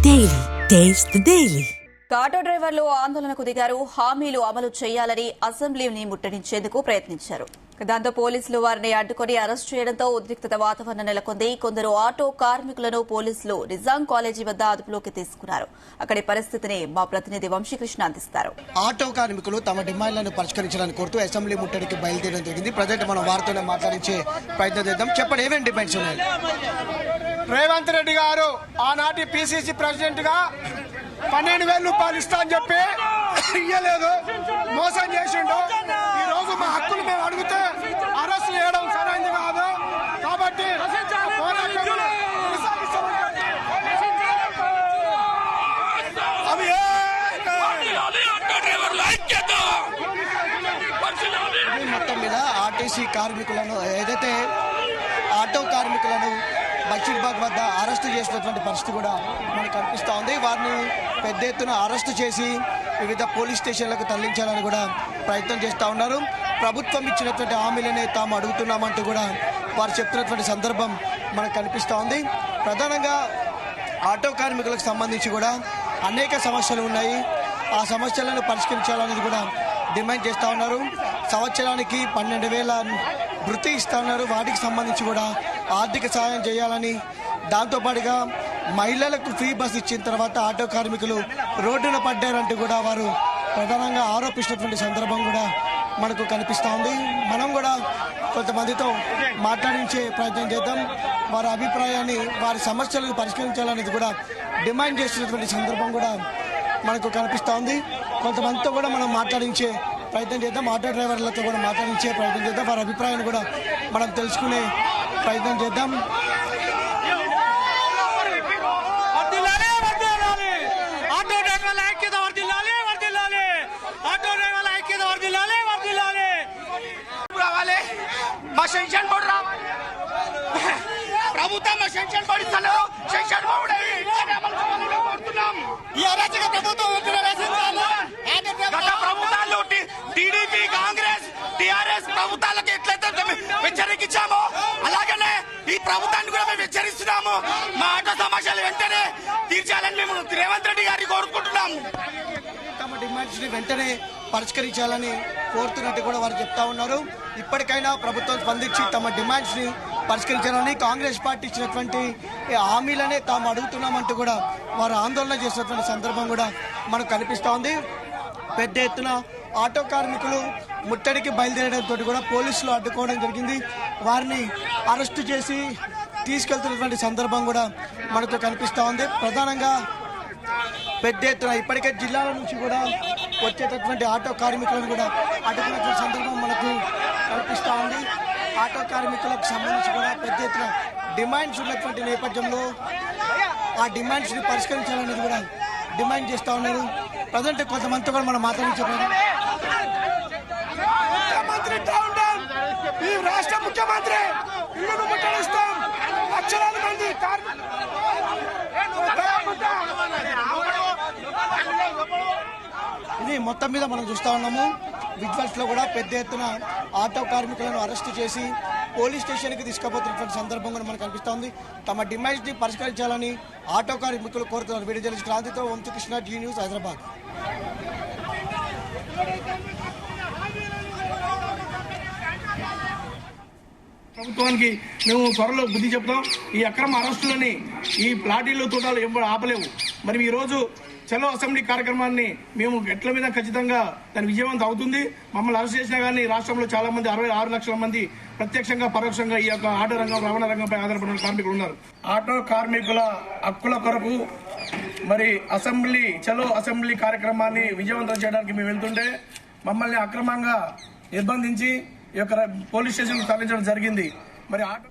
Daily. Taste the Daily. Auto డ్రైవర్లు ఆందోళనకు దిగారు. హామీలు అమలు చేయాలని అసెంబ్లీని ముట్టడించేందుకు ప్రయత్నించారు. దాంతో పోలీసులు వారిని అడ్డుకొని అరెస్టు చేయడంతో ఉద్రిక్తత వాతావరణం నెలకొంది. కొందరు ఆటో కార్మికులను పోలీసులు నిజాం కాలేజీ వద్ద అదుపులోకి తీసుకున్నారు. అక్కడి పరిస్థితిని మా ప్రతినిధి వంశీకృష్ణ అందిస్తారు. ఆటో కార్మికులు తమ డిమాండ్లను పరిష్కరించాలని కోరుతూ అసెంబ్లీ ముట్టడికి బయలుదేరడం జరిగింది. ప్రజెంట్ మనం వారితోనే మాట్లాడించే ప్రయత్నం చేద్దాం. చెప్పండి, ఏమేమి డిమాండ్స్ ఉన్నాయి? రేవంత్ రెడ్డి గారు ఆనాటి పిసిసి ప్రెసిడెంట్ గా 12,000 రూపాయలు ఇస్తా అని చెప్పి ఇయ్యలేదు, మోసం చేసిండు. ఈ రోజు మా హక్కులు మేము అడిగితే అరెస్ట్ చేయడం సరైనది కాదు. కాబట్టి మొత్తం మీద ఆర్టీసీ కార్మికులను ఏదైతే ఆటో కార్మికులను బషీర్బాగ్ వద్ద అరెస్టు చేసినటువంటి పరిస్థితి కూడా మనకు కనిపిస్తూ ఉంది. వారిని పెద్ద ఎత్తున అరెస్టు చేసి వివిధ పోలీస్ స్టేషన్లకు తరలించాలని కూడా ప్రయత్నం చేస్తూ ఉన్నారు. ప్రభుత్వం ఇచ్చినటువంటి హామీలనే తాము అడుగుతున్నామంటూ కూడా వారు చెప్తున్నటువంటి సందర్భం మనకు కనిపిస్తూ ఉంది. ప్రధానంగా ఆటో కార్మికులకు సంబంధించి కూడా అనేక సమస్యలు ఉన్నాయి. ఆ సమస్యలను పరిష్కరించాలనేది కూడా డిమాండ్ చేస్తూ ఉన్నారు. సంవత్సరానికి 12,000 వృత్తి ఇస్తా ఉన్నారు. వాటికి సంబంధించి కూడా ఆర్థిక సహాయం చేయాలని, దాంతోపాటుగా మహిళలకు ఫ్రీ బస్ ఇచ్చిన తర్వాత ఆటో కార్మికులు రోడ్డున పడ్డారంటూ కూడా వారు ప్రధానంగా ఆరోపిస్తున్నటువంటి సందర్భం కూడా మనకు కనిపిస్తూ ఉంది. మనం కూడా కొంతమందితో మాట్లాడించే ప్రయత్నం చేద్దాం. వారి అభిప్రాయాన్ని, వారి సమస్యలను పరిష్కరించాలనేది కూడా డిమాండ్ చేస్తున్నటువంటి సందర్భం కూడా మనకు కనిపిస్తూ ఉంది. కొంతమందితో కూడా మనం మాట్లాడించే ప్రయత్నం చేద్దాం. ఆటో డ్రైవర్లతో కూడా మాట్లాడించే ప్రయత్నం చేద్దాం. వారి అభిప్రాయాన్ని కూడా మనం తెలుసుకునే ప్రయత్నం చేద్దాం. ప్రభుత్వం సెన్షన్ పడిస్తాను. సెన్షన్ గత ప్రభుత్వాలు టీడీపీ, కాంగ్రెస్, టీఆర్ఎస్ ప్రభుత్వాలకు ఎట్లయితే హెచ్చరికిచ్చామో అలాగనే ఈ ప్రభుత్వాన్ని కూడా మేము హెచ్చరిస్తున్నాము. మా ఆటో సమస్యలు వెంటనే తీర్చాలని మేము రేవంత్ రెడ్డి గారిని కోరుకుంటున్నాము. తమ డిమాండ్స్ ని వెంటనే పరిష్కరించాలని కోరుతున్నట్టు కూడా వారు చెప్తా ఉన్నారు. ఇప్పటికైనా ప్రభుత్వం స్పందించి తమ డిమాండ్స్ ని పరిష్కరించాలని, కాంగ్రెస్ పార్టీ ఇచ్చినటువంటి హామీలనే తాము అడుగుతున్నామంటూ కూడా వారు ఆందోళన చేసినటువంటి సందర్భం కూడా మనకు కనిపిస్తూ ఉంది. పెద్ద ఎత్తున ఆటో కార్మికులు ముట్టడికి బయలుదేరడంతో కూడా పోలీసులు అడ్డుకోవడం జరిగింది. వారిని అరెస్టు చేసి తీసుకెళ్తున్నటువంటి సందర్భం కూడా మనకు కనిపిస్తూ ఉంది. ప్రధానంగా పెద్ద ఎత్తున ఇప్పటికే జిల్లాల నుంచి కూడా వచ్చేటటువంటి ఆటో కార్మికులను కూడా అడ్డుకున్నటువంటి సందర్భం మనకు కనిపిస్తూ ఉంది. ఆటో కార్మికులకు సంబంధించి కూడా పెద్ద ఎత్తున డిమాండ్స్ ఉన్నటువంటి నేపథ్యంలో ఆ డిమాండ్స్ ని పరిష్కరించాలనేది కూడా డిమాండ్ చేస్తూ ఉన్నారు. ప్రజెంట్ కొంతమందితో కూడా మనం మాట్లాడించే ఈ రాష్ట్ర ముఖ్యమంత్రి ఇల్లును ముట్టడిస్తాం, లక్షలాది మంది ఇది మొత్తం మీద మనం చూస్తూ ఉన్నాము. విజువల్స్ లో కూడా పెద్ద ఎత్తున ఆటో కార్మికులను అరెస్టు చేసి పోలీస్ స్టేషన్కి తీసుకుపోతున్నటువంటి సందర్భం కూడా మనకు కనిపిస్తోంది. తమ డిమాండ్స్ ని పరిష్కరించాలని ఆటో కార్మికులు కోరుతున్నారు. వీడియో జర్నలిస్ట్ క్రాంతితో వంశీకృష్ణ, జీ న్యూస్, హైదరాబాద్. ప్రభుత్వానికి మేము త్వరలో బుద్ధి చెప్తాం. ఈ అక్రమ అరెస్టులని, ఈ ప్లాటీలు తోటాలు ఎవరు ఆపలేవు. మరి ఈ రోజు చలో అసెంబ్లీ కార్యక్రమాన్ని మేము ఎట్ల మీద ఖచ్చితంగా దాని విజయవంతం అవుతుంది. మమ్మల్ని అరెస్ట్ చేసినా కానీ రాష్ట్రంలో చాలా మంది 66 లక్షల మంది ప్రత్యక్షంగా పరోక్షంగా ఈ యొక్క ఆటో రంగం, రవాణా రంగంపై ఆధారపడిన కార్మికులు ఉన్నారు. ఆటో కార్మికుల హక్కుల కొరకు మరి చలో అసెంబ్లీ కార్యక్రమాన్ని విజయవంతం చేయడానికి మేము వెళ్తుంటే మమ్మల్ని అక్రమంగా నిర్బంధించి ఈ యొక్క పోలీస్ స్టేషన్ తరలించడం జరిగింది. మరి ఆటో